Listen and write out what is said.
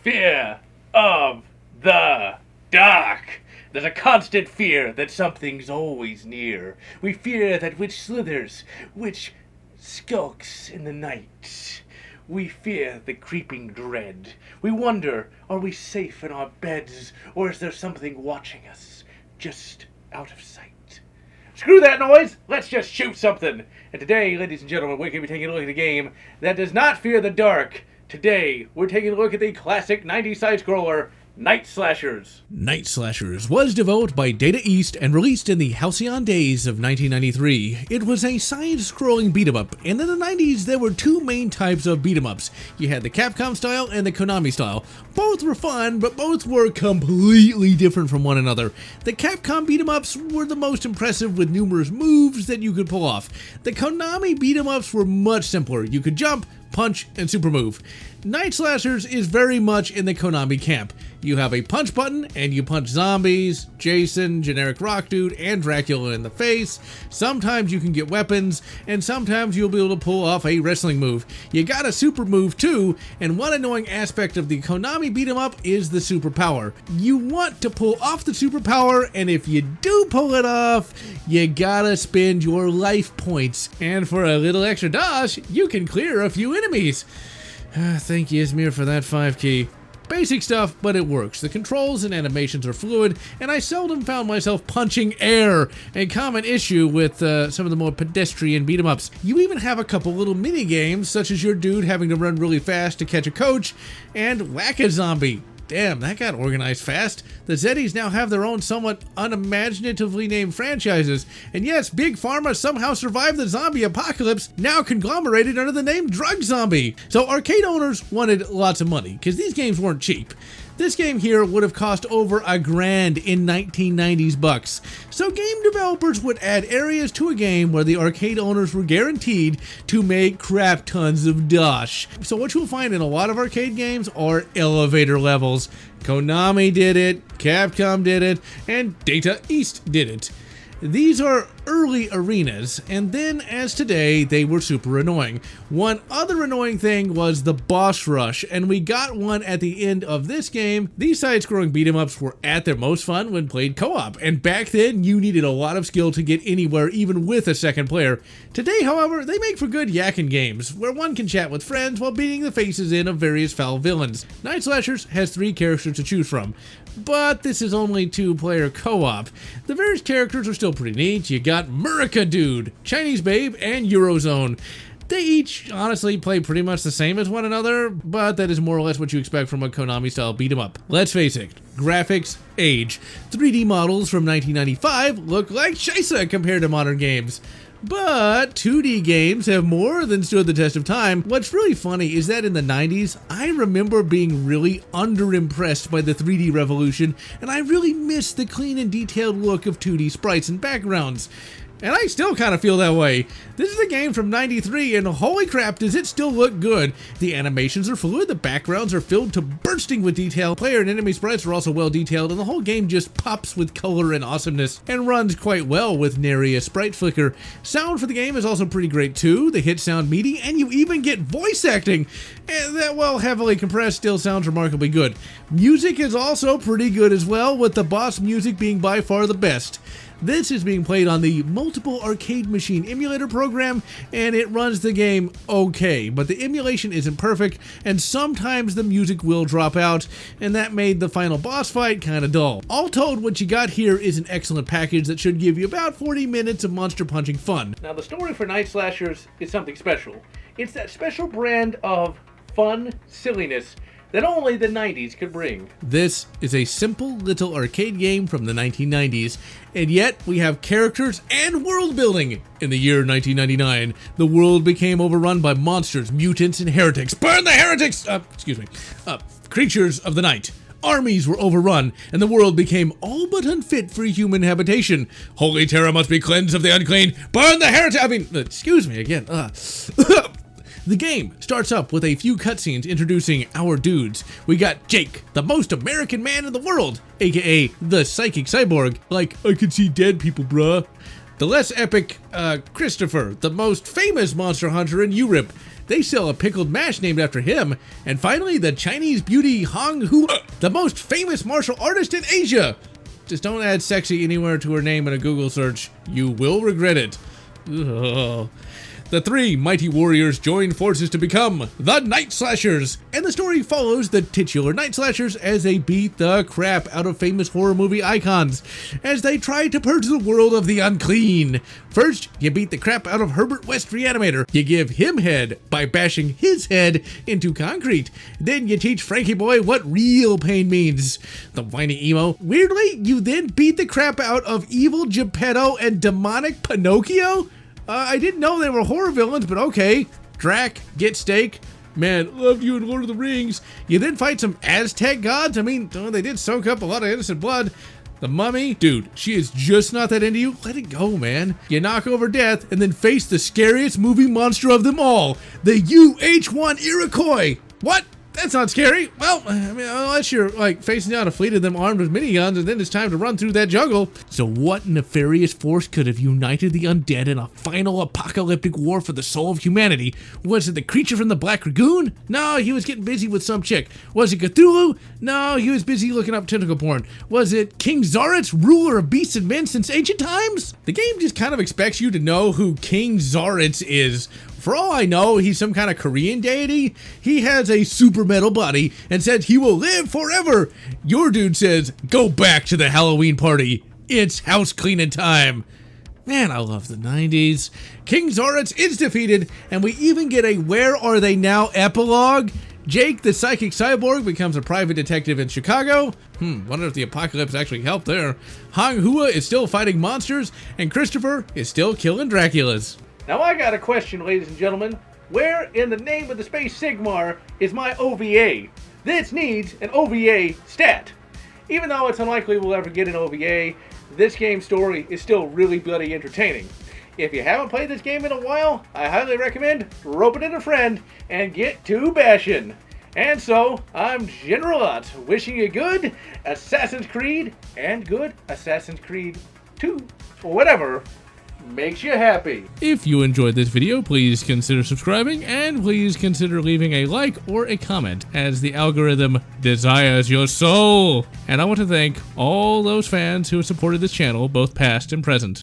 Fear of the dark. There's a constant fear that something's always near. We fear that which slithers, which skulks in the night. We fear the creeping dread. We wonder, are we safe in our beds, or is there something watching us just out of sight? Screw that noise! Let's just shoot something! And today, ladies and gentlemen, we're going to be taking a look at a game that does not fear the dark. Today, we're taking a look at the classic 90s side-scroller, Night Slashers. Night Slashers was developed by Data East and released in the halcyon days of 1993. It was a side-scrolling beat-em-up, and in the 90s there were two main types of beat-em-ups. You had the Capcom style and the Konami style. Both were fun, but both were completely different from one another. The Capcom beat-em-ups were the most impressive with numerous moves that you could pull off. The Konami beat-em-ups were much simpler. You could jump, punch, and super move. Night Slashers is very much in the Konami camp. You have a punch button, and you punch zombies, Jason, generic rock dude, and Dracula in the face. Sometimes you can get weapons, and sometimes you'll be able to pull off a wrestling move. You got a super move too, and one annoying aspect of the Konami beat 'em up is the superpower. You want to pull off the superpower, and if you do pull it off, you gotta spend your life points. And for a little extra dosh, you can clear a few enemies. Thank you, Izmir, for that 5 key. Basic stuff, but it works. The controls and animations are fluid, and I seldom found myself punching air, a common issue with some of the more pedestrian beat-em-ups. You even have a couple little mini-games, such as your dude having to run really fast to catch a coach, and Whack-A-Zombie. Damn, that got organized fast. The Zeddies now have their own somewhat unimaginatively named franchises. And yes, Big Pharma somehow survived the zombie apocalypse, now conglomerated under the name Drug Zombie. So arcade owners wanted lots of money, because these games weren't cheap. This game here would have cost over $1,000 in 1990s bucks. So game developers would add areas to a game where the arcade owners were guaranteed to make crap tons of dosh. So what you'll find in a lot of arcade games are elevator levels. Konami did it, Capcom did it, and Data East did it. These are early arenas, and then as today, they were super annoying. One other annoying thing was the boss rush, and we got one at the end of this game. These side-scrolling beat-em-ups were at their most fun when played co-op, and back then, you needed a lot of skill to get anywhere, even with a second player. Today, however, they make for good yakking games, where one can chat with friends while beating the faces in of various foul villains. Night Slashers has 3 characters to choose from, but this is only 2-player co-op. The various characters are still pretty neat. You got Murica Dude, Chinese Babe, and Eurozone. They each honestly play pretty much the same as one another, but that is more or less what you expect from a Konami-style beat-em-up. Let's face it, graphics age. 3D models from 1995 look like scheisse compared to modern games. But 2D games have more than stood the test of time. What's really funny is that in the 90s, I remember being really underimpressed by the 3D revolution, and I really missed the clean and detailed look of 2D sprites and backgrounds. And I still kind of feel that way. This is a game from '93, and holy crap, does it still look good. The animations are fluid, the backgrounds are filled to bursting with detail, player and enemy sprites are also well detailed, and the whole game just pops with color and awesomeness, and runs quite well with nary a sprite flicker. Sound for the game is also pretty great too. The hits sound meaty, and you even get voice acting. And that, while heavily compressed, still sounds remarkably good. Music is also pretty good as well, with the boss music being by far the best. This is being played on the Multiple Arcade Machine emulator program, and it runs the game okay, but the emulation isn't perfect, and sometimes the music will drop out, and that made the final boss fight kinda dull. All told, what you got here is an excellent package that should give you about 40 minutes of monster punching fun. Now the story for Night Slashers is something special. It's that special brand of fun silliness that only the 90s could bring. This is a simple little arcade game from the 1990s, and yet we have characters and world building. In the year 1999, the world became overrun by monsters, mutants, and heretics. Burn the heretics! Creatures of the night. Armies were overrun, and the world became all but unfit for human habitation. Holy terror must be cleansed of the unclean. Burn the heretic! Excuse me again. The game starts up with a few cutscenes introducing our dudes. We got Jake, the most American man in the world, aka the psychic cyborg. Like, I can see dead people, bruh. The less epic Christopher, the most famous monster hunter in Europe. They sell a pickled mash named after him. And finally, the Chinese beauty Hong Hua, the most famous martial artist in Asia. Just don't add sexy anywhere to her name in a Google search. You will regret it. Ugh. The three mighty warriors join forces to become the Night Slashers, and the story follows the titular Night Slashers as they beat the crap out of famous horror movie icons, as they try to purge the world of the unclean. First, you beat the crap out of Herbert West Reanimator. You give him head by bashing his head into concrete. Then you teach Frankie Boy what real pain means. The whiny emo. Weirdly, you then beat the crap out of evil Geppetto and demonic Pinocchio? I didn't know they were horror villains, but okay. Drac, get steak. Man, loved you in Lord of the Rings. You then fight some Aztec gods. I mean, they did soak up a lot of innocent blood. The Mummy, dude, she is just not that into you. Let it go, man. You knock over death and then face the scariest movie monster of them all, the UH-1 Iroquois. What? That's not scary. Well, I mean, unless you're like facing down a fleet of them armed with miniguns and then it's time to run through that jungle. So what nefarious force could have united the undead in a final apocalyptic war for the soul of humanity? Was it the creature from the Black Lagoon? No, he was getting busy with some chick. Was it Cthulhu? No, he was busy looking up tentacle porn. Was it King Zaretz, ruler of beasts and men since ancient times? The game just kind of expects you to know who King Zaretz is. For all I know, he's some kind of Korean deity. He has a super metal body and says he will live forever. Your dude says, go back to the Halloween party. It's house cleaning time. Man, I love the 90s. King Zaretz is defeated, and we even get a Where Are They Now epilogue. Jake, the psychic cyborg, becomes a private detective in Chicago. Wonder if the apocalypse actually helped there. Hong Hua is still fighting monsters, and Christopher is still killing Draculas. Now I got a question, ladies and gentlemen. Where in the name of the Space Sigmar is my OVA? This needs an OVA stat. Even though it's unlikely we'll ever get an OVA, this game's story is still really bloody entertaining. If you haven't played this game in a while, I highly recommend roping in a friend and get to bashing. And so, I'm GeneralLotz, wishing you good Assassin's Creed and good Assassin's Creed 2, or whatever makes you happy. If you enjoyed this video, please consider subscribing and please consider leaving a like or a comment as the algorithm desires your soul. And I want to thank all those fans who have supported this channel, both past and present.